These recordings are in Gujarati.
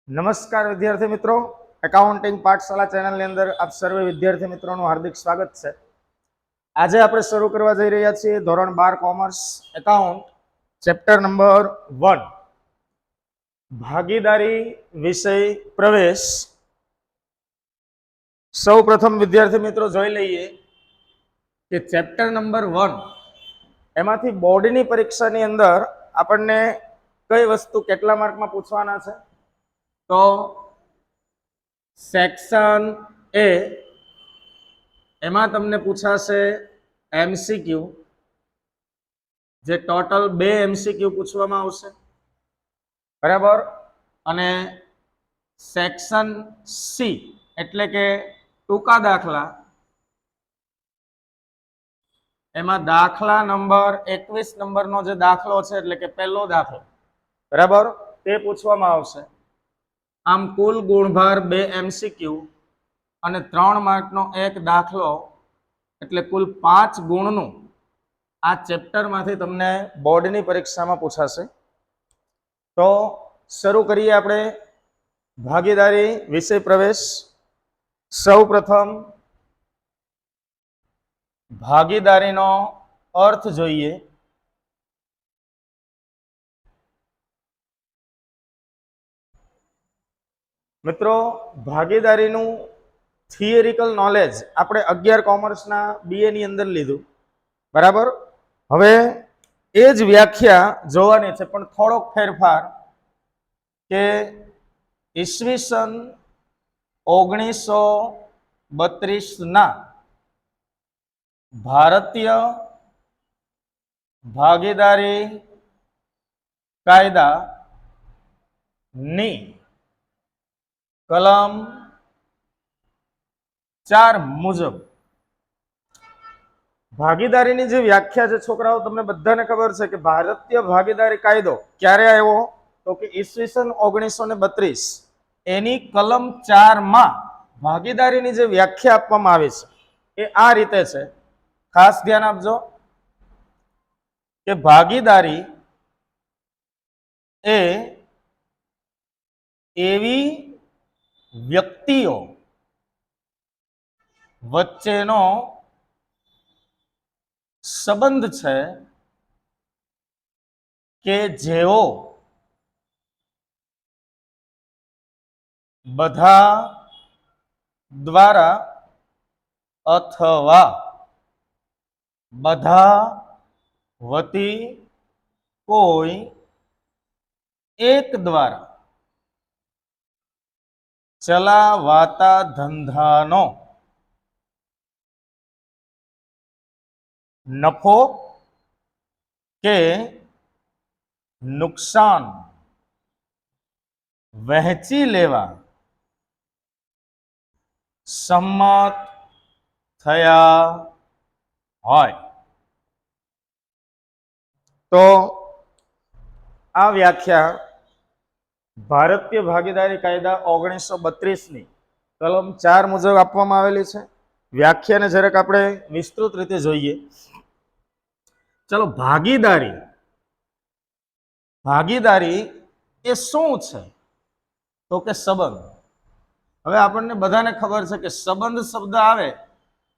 નમસ્કાર વિદ્યાર્થી મિત્રો, એકાઉન્ટિંગ પાઠશાલા ચેનલની અંદર આપ સર્વે વિદ્યાર્થી મિત્રોનું હાર્દિક સ્વાગત છે. આજે આપણે શરૂ કરવા જઈ રહ્યા છીએ ધોરણ 12 કોમર્સ એકાઉન્ટ ચેપ્ટર નંબર 1 ભાગીદારી વિષય પ્રવેશ. સૌ પ્રથમ વિદ્યાર્થી મિત્રો જોઈ લઈએ કે ચેપ્ટર નંબર 1 એમાંથી બોર્ડની પરીક્ષાની અંદર આપણને કઈ વસ્તુ કેટલા માર્કમાં પૂછવાના છે. તો સેક્શન એ એમાં તમને પૂછાશે એમસીક્યુ, જે ટોટલ 2 એમસીક્યુ પૂછવામાં આવશે, બરાબર. અને સેક્શન સી એટલે કે ટૂંકા દાખલા, એમાં દાખલા નંબર 21 નંબરનો જે દાખલો છે એટલે કે પહેલો દાખલો, બરાબર, તે પૂછવામાં આવશે. આમ કુલ ગુણભાર 2 એમસીક્યુ અને 3 માર્કનો એક દાખલો, એટલે કુલ 5 ગુણનું આ ચેપ્ટરમાંથી તમને બોર્ડની પરીક્ષામાં પૂછાશે. તો શરૂ કરીએ આપણે ભાગીદારી વિષય પ્રવેશ. સૌ પ્રથમ ભાગીદારીનો અર્થ જોઈએ. મિત્રો, ભાગીદારીનું થિયરિકલ નોલેજ આપણે 11 કોમર્સના BA ની અંદર લીધું, બરાબર. હવે એ જ વ્યાખ્યા જોવાની છે, પણ થોડોક ફેરફાર કે ઈસવીસન 1932ના ભારતીય ભાગીદારી કાયદાની કલમ 4 મુજબ ભાગીદારીની જે વ્યાખ્યા છે, છોકરાઓ તમને બધાને ખબર છે કે ભારતીય ભાગીદારી કાયદો ક્યારે આવ્યો, તો કે ઈસવીસન 1932 એની કલમ 4 માં ભાગીદારીની જે વ્યાખ્યા આપવામાં આવી છે એ આ રીતે છે. ખાસ ધ્યાન આપજો કે ભાગીદારી એ એવી વ્યક્તિઓ વચ્ચેનો સંબંધ છે કે જેઓ બધા દ્વારા અથવા બધા વતી કોઈ એક દ્વારા ચલાવાતા ધંધાનો નફો કે નુકસાન વહેંચી લેવા સંમત થયા હોય. તો આ વ્યાખ્યા ભારતીય ભાગીદારી કાયદા 1932ની કલમ 4 મુજબ આપવામાં આવેલી છે. વ્યાખ્યાને જરાક આપણે વિસ્તૃત રીતે જોઈએ. ચલો, ભાગીદારી એ શું છે, તો કે સંબંધ. હવે આપણને બધાને ખબર છે કે સંબંધ શબ્દ આવે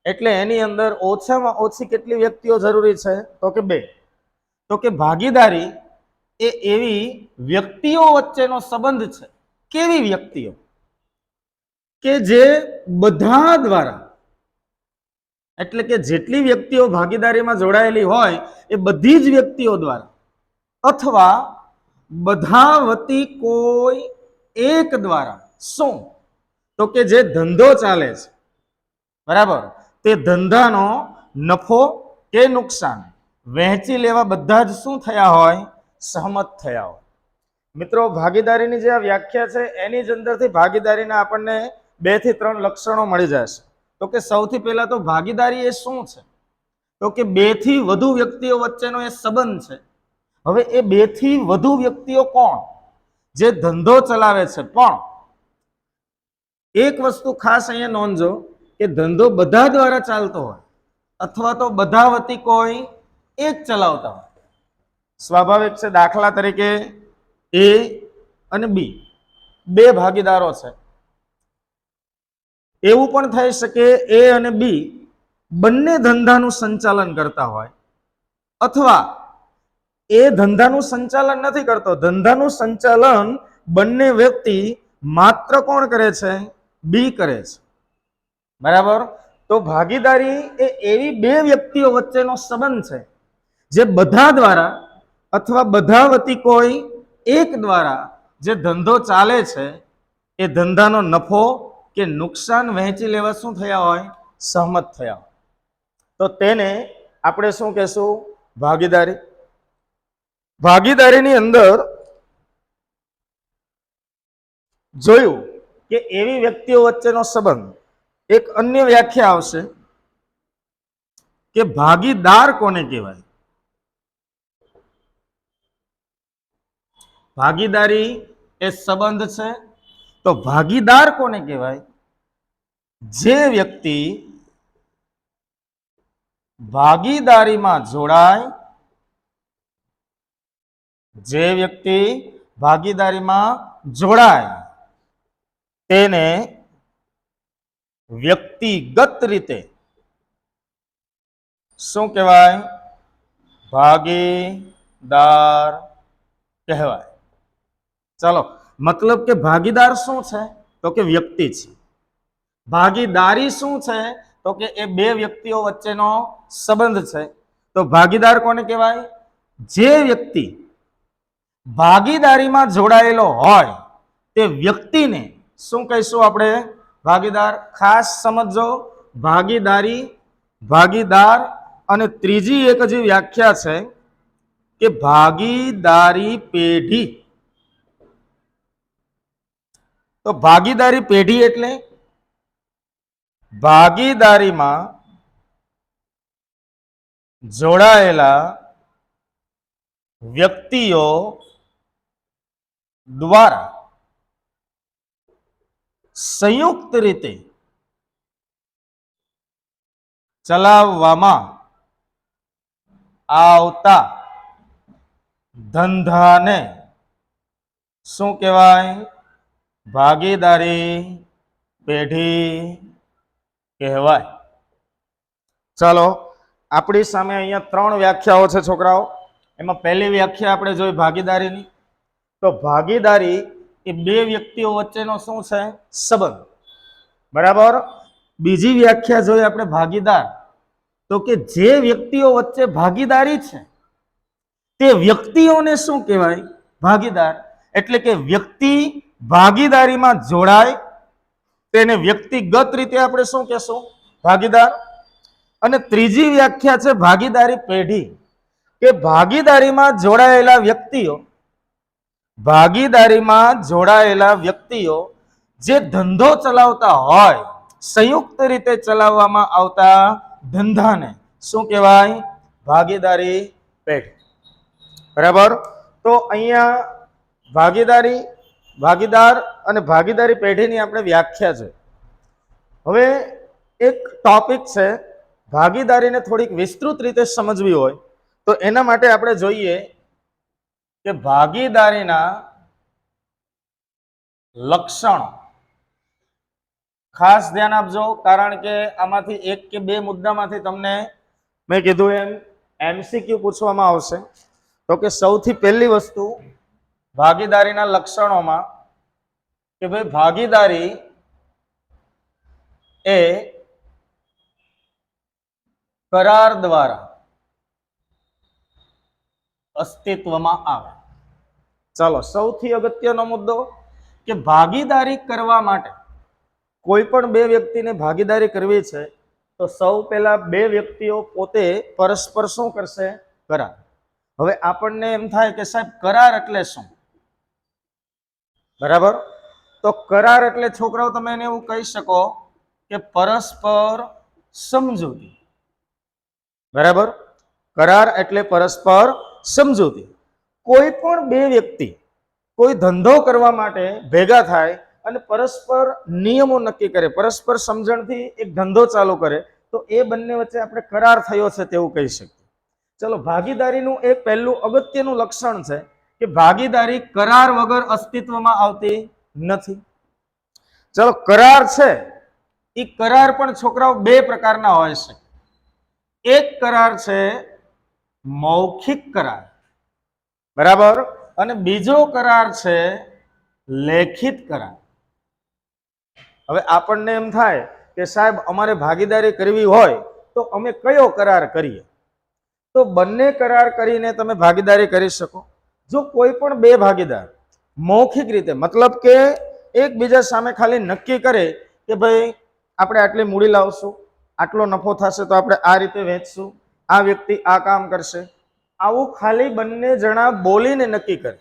એટલે એની અંદર ઓછામાં ઓછી કેટલી વ્યક્તિઓ જરૂરી છે, તો કે 2. તો કે ભાગીદારી એ એવી વ્યક્તિઓ વચ્ચેનો સંબંધ છે. કેવી વ્યક્તિઓ? કે જે બધા દ્વારા, એટલે કે જેટલી વ્યક્તિઓ ભાગીદારીમાં જોડાયેલી હોય એ બધી જ વ્યક્તિઓ દ્વારા અથવા બધા વતી કોઈ એક દ્વારા. શું? તો કે જે ધંધો ચાલે છે, બરાબર, તે ધંધાનો નફો કે નુકસાન વહેંચી લેવા બધા જ શું થયા હોય? સહમત થયા હોય. મિત્રો, ભાગીદારીની જે આ વ્યાખ્યા છે એની જ અંદરથી ભાગીદારીના આપણને 2 થી 3 લક્ષણો મળી જશે. તો કે સૌથી પહેલા તો ભાગીદારી એ શું છે? તો કે 2 થી વધુ વ્યક્તિઓ વચ્ચેનો એ સંબંધ છે. હવે એ 2 થી વધુ વ્યક્તિઓ કોણ? જે ધંધો ચલાવે છે. પણ એક વસ્તુ ખાસ અહીંયા નોંધજો કે ધંધો બધા દ્વારા ચાલતો હોય અથવા તો બધા વતી કોઈ એક ચલાવતા હોય. સ્વાભાવિક છે, દાખલા તરીકે A અને B બે ભાગીદારો છે. એવું પણ થઈ શકે એ અને બી બંને ધંધાનું સંચાલન કરતા હોય, અથવા એ ધંધાનું સંચાલન નથી કરતો, ધંધાનું સંચાલન બંને વ્યક્તિ માત્ર કોણ કરે છે? બી કરે છે. બરાબર. તો ભાગીદારી એ એવી બે વ્યક્તિઓ વચ્ચેનો સંબંધ છે જે બધા દ્વારા અથવા બધા વતી કોઈ એક દ્વારા જે ધંધો ચાલે છે એ ધંધાનો નફો કે નુકસાન વહેંચી લેવા શું થયા હોય? સહમત થયા હોય. તો તેને આપણે શું કહેશું? ભાગીદારી. ભાગીદારીની અંદર જોયું કે એવી વ્યક્તિઓ વચ્ચેનો સંબંધ. એક અન્ય વ્યાખ્યા આવશે કે ભાગીદાર કોને કહેવાય? ભાગીદારી એ સંબંધ છે, તો ભાગીદાર કોને કહેવાય? જે વ્યક્તિ ભાગીદારીમાં જોડાય, જે વ્યક્તિ ભાગીદારીમાં જોડાય તેને વ્યક્તિગત રીતે શું કહેવાય? ભાગીદાર કહેવાય. ચાલો, મતલબ કે ભાગીદાર શું છે? તો કે વ્યક્તિ છે. ભાગીદારી શું છે? તો કે એ બે વ્યક્તિઓ વચ્ચેનો સંબંધ છે. તો ભાગીદાર કોને કહેવાય? જે વ્યક્તિ ભાગીદારીમાં જોડાયેલો હોય તે વ્યક્તિને શું કહીશું આપણે? ભાગીદાર. ખાસ સમજો, ભાગીદારી, ભાગીદાર અને ત્રીજી એક હજી વ્યાખ્યા છે કે ભાગીદારી પેઢી. તો ભાગીદારી પેઢી એટલે ભાગીદારીમાં જોડાયેલા વ્યક્તિઓ દ્વારા સંયુક્ત રીતે ચલાવવામાં આવતા ધંધાને શું કહેવાય? ભાગીદારી પેઢી કહેવાય. ચાલો, આપણી સામે અહીંયા ત્રણ વ્યાખ્યાઓ છે છોકરાઓ. એમાં પહેલી વ્યાખ્યા આપણે જોઈ ભાગીદારીની. તો ભાગીદારી એ બે વ્યક્તિઓ વચ્ચેનો શું છે? સંબંધ. બરાબર. બીજી વ્યાખ્યા જોઈ આપણે ભાગીદાર. તો કે જે વ્યક્તિઓ વચ્ચે ભાગીદારી છે તે વ્યક્તિઓને શું કહેવાય? ભાગીદાર. એટલે કે વ્યક્તિ ભાગીદારીમાં જોડાય તેને વ્યક્તિગત રીતે આપણે શું કહેશું? ભાગીદાર. અને ત્રીજી વ્યાખ્યા છે ભાગીદારી પેઢી, કે ભાગીદારીમાં જોડાયેલા વ્યક્તિઓ, ભાગીદારીમાં જોડાયેલા વ્યક્તિઓ જે ધંધો ચલાવતા હોય, સંયુક્ત રીતે ચલાવવામાં આવતા ધંધાને શું કહેવાય? ભાગીદારી પેઢી. બરાબર. તો અહીંયા ભાગીદારી, ભાગીદાર અને ભાગીદારી પેઢીની આપણે વ્યાખ્યા છે. હવે એક ટોપિક છે, ભાગીદારીને થોડીક વિસ્તૃત રીતે સમજવી હોય તો એના માટે આપણે જોઈએ કે ભાગીદારીના લક્ષણો. ખાસ ધ્યાન આપજો, કારણ કે આમાંથી એક કે બે મુદ્દામાંથી તમને મેં કીધું એમ એમસીક્યુ પૂછવામાં આવશે. તો કે સૌથી પહેલી વસ્તુ ભાગીદારીના લક્ષણોમાં કે ભાઈ ભાગીદારી એ કરાર દ્વારા અસ્તિત્વમાં આવે. ચાલો, સૌથી અગત્યનો મુદ્દો કે ભાગીદારી કરવા માટે કોઈ પણ બે વ્યક્તિને ભાગીદારી કરવી છે તો સૌ પહેલા બે વ્યક્તિઓ પોતે પરસ્પર શું કરશે? કરાર. હવે આપણને એમ થાય કે સાહેબ કરાર એટલે શું? બરાબર. તો કરાર એટલે છોકરાઓ તમે એને એવું કહી શકો કે પરસ્પર સમજૂતી. બરાબર. કરાર એટલે પરસ્પર સમજૂતી. કોઈ પણ બે વ્યક્તિ કોઈ ધંધો કરવા માટે ભેગા થાય અને પરસ્પર નિયમો નક્કી કરે, પરસ્પર સમજણથી એક ધંધો ચાલુ કરે, તો એ બંને વચ્ચે આપણે કરાર થયો છે તેવું કહી શકીએ. ચલો, ભાગીદારીનું એક પહેલું અગત્યનું લક્ષણ છે કે ભાગીદારી કરાર વગર અસ્તિત્વમાં આવતી નથી. ચલો, કરાર છે એ કરાર પણ છોકરાઓ બે પ્રકારના હોય છે. એક કરાર છે મૌખિક કરાર, બરાબર, અને બીજો કરાર છે લેખિત કરાર. હવે આપણને એમ થાય કે સાહેબ અમારે ભાગીદારી કરવી હોય તો અમે કયો કરાર કરીએ? તો બંને કરાર કરીને તમે ભાગીદારી કરી શકો. જો કોઈ પણ બે ભાગીદાર મૌખિક રીતે, મતલબ કે એકબીજા સામે ખાલી નક્કી કરે કે ભાઈ આપણે આટલી મૂડી લાવશું, આટલો નફો થશે તો આપણે આ રીતે વેચશું, આ વ્યક્તિ આ કામ કરશે, આવું ખાલી બંને જણા બોલીને નક્કી કરે,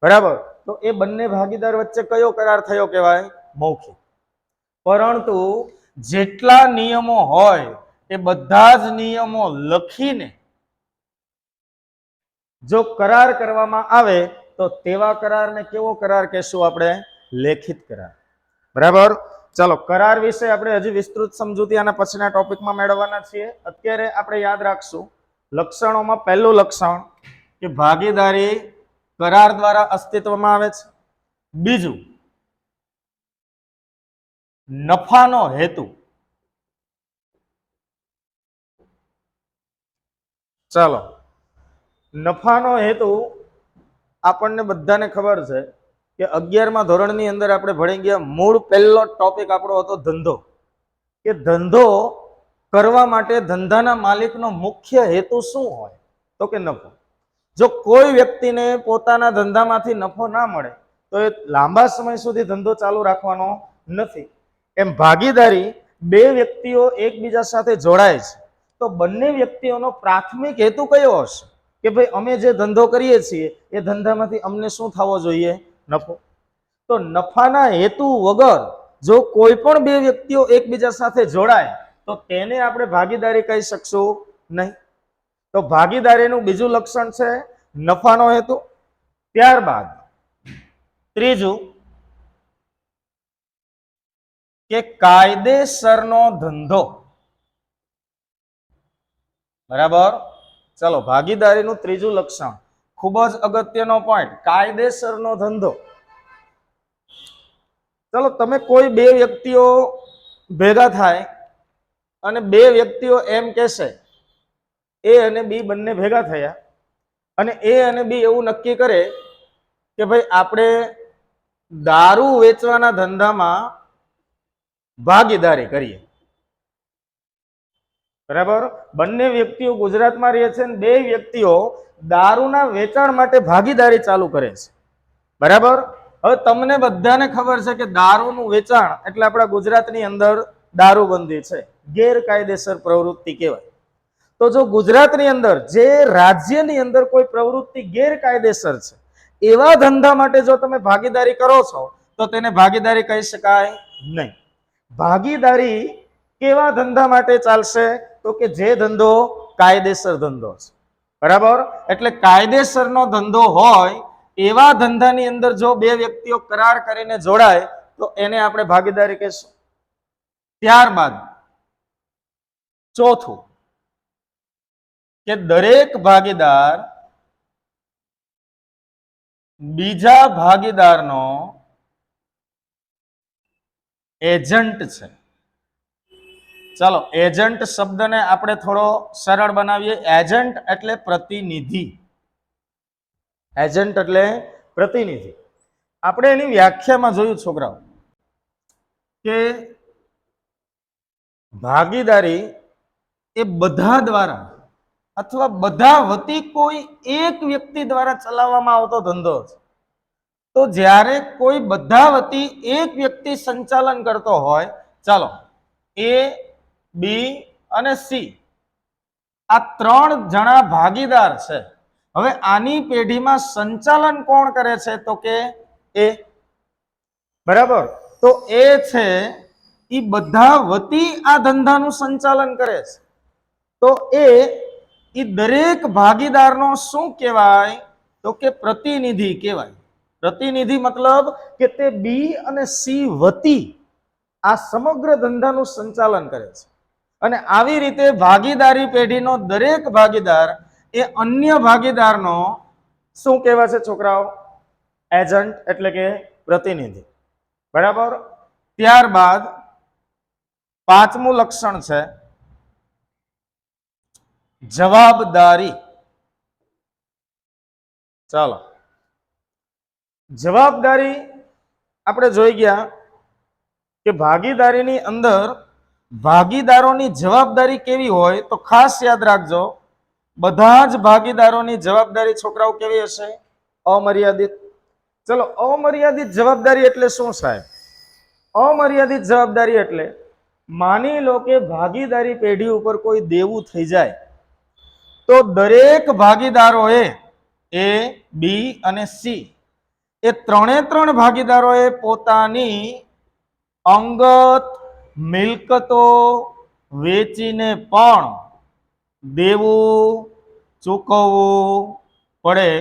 બરાબર, તો એ બંને ભાગીદાર વચ્ચે કયો કરાર થયો કહેવાય? મૌખિક. પરંતુ જેટલા નિયમો હોય એ બધા જ નિયમો લખીને જો કરાર કરવામાં આવે તો તેવા કરારને કેવો કરાર કહેશું આપણે? લેખિત કરાર. બરાબર. ચાલો, કરાર વિશે આપણે હજી વિસ્તૃત સમજૂતી આના પછીના ટોપિકમાં મેળવવાના છીએ. અત્યારે આપણે યાદ રાખશું લક્ષણોમાં પહેલું લક્ષણ કે ભાગીદારી કરાર દ્વારા અસ્તિત્વમાં આવે છે. બીજું, નફાનો હેતુ. ચાલો, નફાનો હેતુ આપણને બધાને ખબર છે કે 11મા ધોરણની અંદર આપણે ભણી ગયા. મૂળ પહેલો ટોપિક આપણો હતો ધંધો, કે ધંધો કરવા માટે ધંધાના માલિકનો મુખ્ય હેતુ શું હોય? તો કે નફો. જો કોઈ વ્યક્તિને પોતાના ધંધામાંથી નફો ના મળે તો એ લાંબા સમય સુધી ધંધો ચાલુ રાખવાનો નથી. એમ ભાગીદારી બે વ્યક્તિઓ એકબીજા સાથે જોડાય છે તો બંને વ્યક્તિઓનો પ્રાથમિક હેતુ કયો હશે? કે ભાઈ અમે જે ધંધો કરીએ છીએ એ ધંધામાંથી અમને શું થવો જોઈએ? નફો. તો નફાના હેતુ વગર જો કોઈ પણ બે વ્યક્તિઓ એકબીજા સાથે જોડાય તો તેને આપણે ભાગીદારી કહી શકશું નહીં. તો ભાગીદારીનું બીજું લક્ષણ છે નફાનો હેતુ. ત્યારબાદ ત્રીજું કે કાયદેસરનો ધંધો. બરાબર. ચલો, ભાગીદારીનું ત્રીજું લક્ષણ ખૂબ જ અગત્યનો પોઈન્ટ, કાયદેસરનો ધંધો. ચલો, તમે કોઈ બે વ્યક્તિઓ ભેગા થાય અને બે વ્યક્તિઓ એમ કહેશે, એ અને બી બંને ભેગા થયા અને એ અને બી એવું નક્કી કરે કે ભાઈ આપણે દારૂ વેચવાના ધંધામાં ભાગીદારી કરીએ. બરાબર. બંને વ્યક્તિઓ ગુજરાતમાં રહે છે અને બે વ્યક્તિઓ દારૂના વેચાણ માટે ભાગીદારી ચાલુ કરે છે. બરાબર. હવે તમને બધાને ખબર છે કે દારૂનું વેચાણ એટલે આપણા ગુજરાતની અંદર દારૂબંધી છે, ગેરકાયદેસર પ્રવૃત્તિ કહેવાય. તો જો ગુજરાતની અંદર જે રાજ્યની અંદર કોઈ પ્રવૃત્તિ ગેરકાયદેસર છે એવા ધંધા માટે જો તમે ભાગીદારી કરો છો તો તેને ભાગીદારી કહી શકાય નહીં. ભાગીદારી કેવા ધંધા માટે ચાલશે? તો કે જે ધંધો કાયદેસર ધંધો છે. બરાબર. એટલે કાયદેસરનો ધંધો હોય એવા ધંધાની અંદર જો બે વ્યક્તિઓ કરાર કરીને જોડાય તો એને આપણે ભાગીદારી કહીશું. ત્યારબાદ ચોથું કે દરેક ભાગીદાર બીજા ભાગીદારનો એજન્ટ છે. ચાલો, એજન્ટ શબ્દને આપણે થોડો સરળ બનાવીએ. એજન્ટ એટલે પ્રતિનિધિ. એજન્ટ એટલે પ્રતિનિધિ. આપણે એની વ્યાખ્યામાં જોયું છોકરાઓ કે ભાગીદારી એ બધા દ્વારા અથવા બધા વતી કોઈ એક વ્યક્તિ દ્વારા ચલાવવામાં આવતો ધંધો છે. તો જ્યારે કોઈ બધા વતી એક વ્યક્તિ સંચાલન કરતો હોય, ચાલો એ, બી અને સી આ ત્રણ જણા ભાગીદાર છે. હવે આની પેઢીમાં સંચાલન કોણ કરે છે? તો કે એ. બરાબર. તો એ છે એ બધા વતી આ ધંધાનું સંચાલન કરે છે. તો એ દરેક ભાગીદારનો શું કહેવાય? તો કે પ્રતિનિધિ કહેવાય. પ્રતિનિધિ મતલબ કે તે બી અને સી વતી આ સમગ્ર ધંધાનું સંચાલન કરે છે. અને આવી રીતે ભાગીદારી પેઢીનો દરેક ભાગીદાર એ અન્ય ભાગીદારનો શું કહેવાય છે છોકરાઓ? એજન્ટ એટલે કે પ્રતિનિધિ. બરાબર. ત્યારબાદ પાંચમું લક્ષણ છે જવાબદારી. ચાલો, જવાબદારી આપણે જોઈ ગયા કે ભાગીદારીની અંદર ભાગીદારોની જવાબદારી કેવી હોય, તો ખાસ યાદ રાખજો બધા જ ભાગીદારોની જવાબદારી છોકરાઓ કેવી હશે? અમર્યાદિત. ચલો, અમર્યાદિત જવાબદારી એટલે શું સાહેબ? અમર્યાદિત જવાબદારી એટલે માની લો કે ભાગીદારી પેઢી ઉપર કોઈ દેવું થઈ જાય તો દરેક ભાગીદારોએ એ, બી અને સી એ ત્રણ ભાગીદારોએ પોતાની અંગત મિલકતો વેચીને પણ દેવું ચૂકવવું પડે.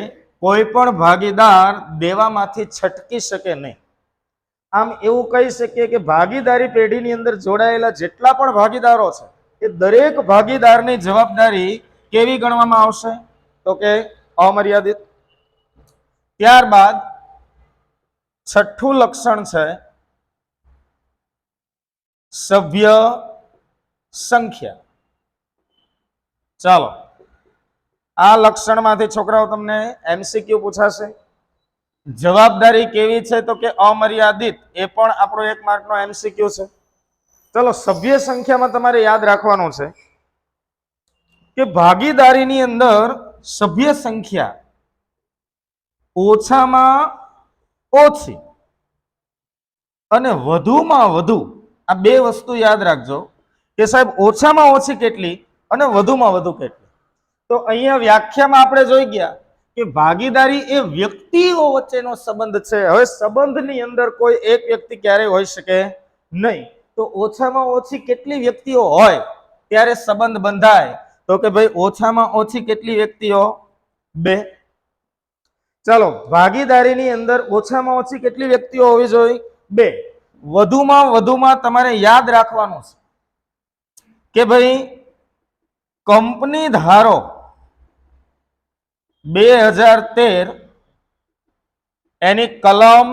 કોઈ પણ ભાગીદાર દેવામાંથી છટકી શકે નહીં. આમ એવું કહી શકીએ કે ભાગીદારી પેઢીની અંદર જોડાયેલા જેટલા પણ ભાગીદારો છે એ દરેક ભાગીદારની જવાબદારી કેવી ગણવામાં આવશે? તો કે અમર્યાદિત. ત્યારબાદ છઠ્ઠું લક્ષણ છે સભ્ય સંખ્યા. ચાલો, આ લક્ષણમાંથી છોકરાઓ તમને એમસીક્યુ પૂછાશે. જવાબદારી કેવી છે? તો કે અમર્યાદિત. એ પણ આપણો 1 માર્કનો એમસીક્યુ છે. ચલો, સભ્ય સંખ્યામાં તમારે યાદ રાખવાનું છે કે ભાગીદારીની અંદર સભ્ય સંખ્યા ઓછામાં ઓછી અને વધુમાં વધુ, આ બે વસ્તુ યાદ રાખજો કે સાહેબ ઓછામાં ઓછી કેટલી અને વધુમાં વધુ કેટલી. તો અહીંયા વ્યાખ્યામાં આપણે જોઈ ગયા કે ભાગીદારી એ વ્યક્તિઓ વચ્ચેનો સંબંધ છે. હવે સંબંધની અંદર કોઈ એક વ્યક્તિ ક્યારેય હોઈ શકે નહીં. તો ઓછામાં ઓછી કેટલી વ્યક્તિઓ હોય ત્યારે સંબંધ બંધાય? તો કે ભાઈ ઓછામાં ઓછી કેટલી વ્યક્તિઓ? 2. ચાલો, ભાગીદારીની અંદર ઓછામાં ઓછી કેટલી વ્યક્તિઓ હોવી જોઈએ? 2. વધુમાં તમારે યાદ રાખવાનું છે કે ભાઈ કંપની ધારો 2013 એની કલમ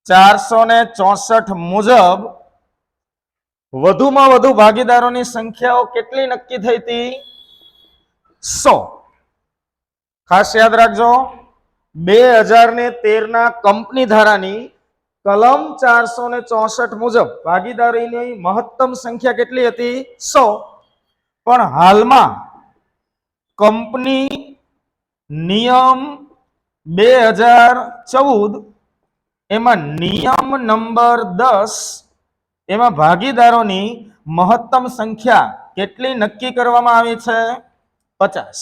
464 મુજબ વધુમાં વધુ ભાગીદારોની સંખ્યાઓ કેટલી નક્કી થઈ હતી? 100. ખાસ યાદ રાખજો, 2013 ના કંપની ધારાની કલમ 464 મુજબ ભાગીદારીની મહત્તમ સંખ્યા કેટલી હતી? 100. પણ હાલમાં કંપની નિયમ 2014 એમાં નિયમ નંબર 10 એમાં ભાગીદારોની મહત્તમ સંખ્યા કેટલી નક્કી કરવામાં આવી છે? 50.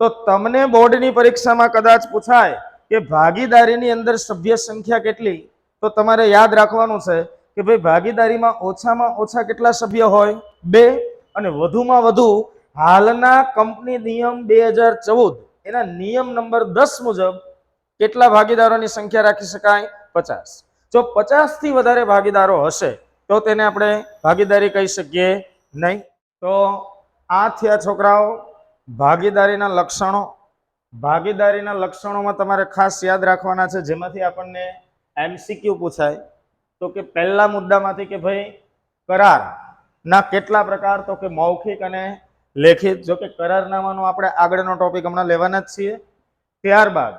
તો તમને બોર્ડની પરીક્ષામાં કદાચ પૂછાય કે ભાગીદારીની અંદર સભ્ય સંખ્યા કેટલી, તો તમારે યાદ રાખવાનું છે કે ભાઈ ભાગીદારીમાં ઓછામાં ઓછા કેટલા સભ્ય હોય? 2. અને વધુમાં વધુ હાલના કંપની નિયમ 2014 એના નિયમ નંબર 10 મુજબ કેટલા ભાગીદારોની સંખ્યા રાખી શકાય? 50. જો 50 થી વધારે ભાગીદારો હશે તો તેને આપણે ભાગીદારી કહી શકીએ નહીં. તો આ થયા છોકરાઓ ભાગીદારીના લક્ષણો. ભાગીદારીના લક્ષણોમાં તમારે ખાસ યાદ રાખવાના છે જેમાંથી આપણને એમસીક્યુ પૂછાય. તો કે પહેલા મુદ્દામાંથી કે ભાઈ કરાર ના કેટલા પ્રકાર? તો કે મૌખિક અને લેખિત. જો કે કરારનામાનો આપણે આગળનો ટોપિક હમણાં લેવાના જ છીએ. ત્યારબાદ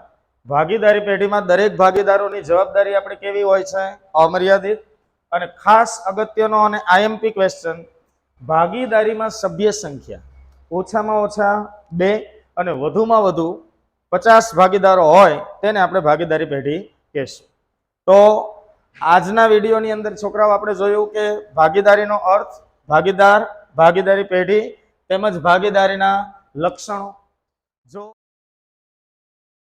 ભાગીદારી પેઢીમાં દરેક ભાગીદારોની જવાબદારી આપણે કેવી હોય છે? અમર્યાદિત. અને ખાસ અગત્યનો અને આઈએમપી ક્વેશ્ચન, ભાગીદારીમાં સભ્ય સંખ્યા ઓછામાં ઓછા 2 અને વધુમાં વધુ 50 ભાગીદારો હોય તેને આપણે ભાગીદારી પેઢી કહેશું. તો આજના વિડીયોની અંદર છોકરાઓ આપણે જોયું કે ભાગીદારીનો અર્થ, ભાગીદાર, ભાગીદારી પેઢી તેમજ ભાગીદારીના લક્ષણો. જો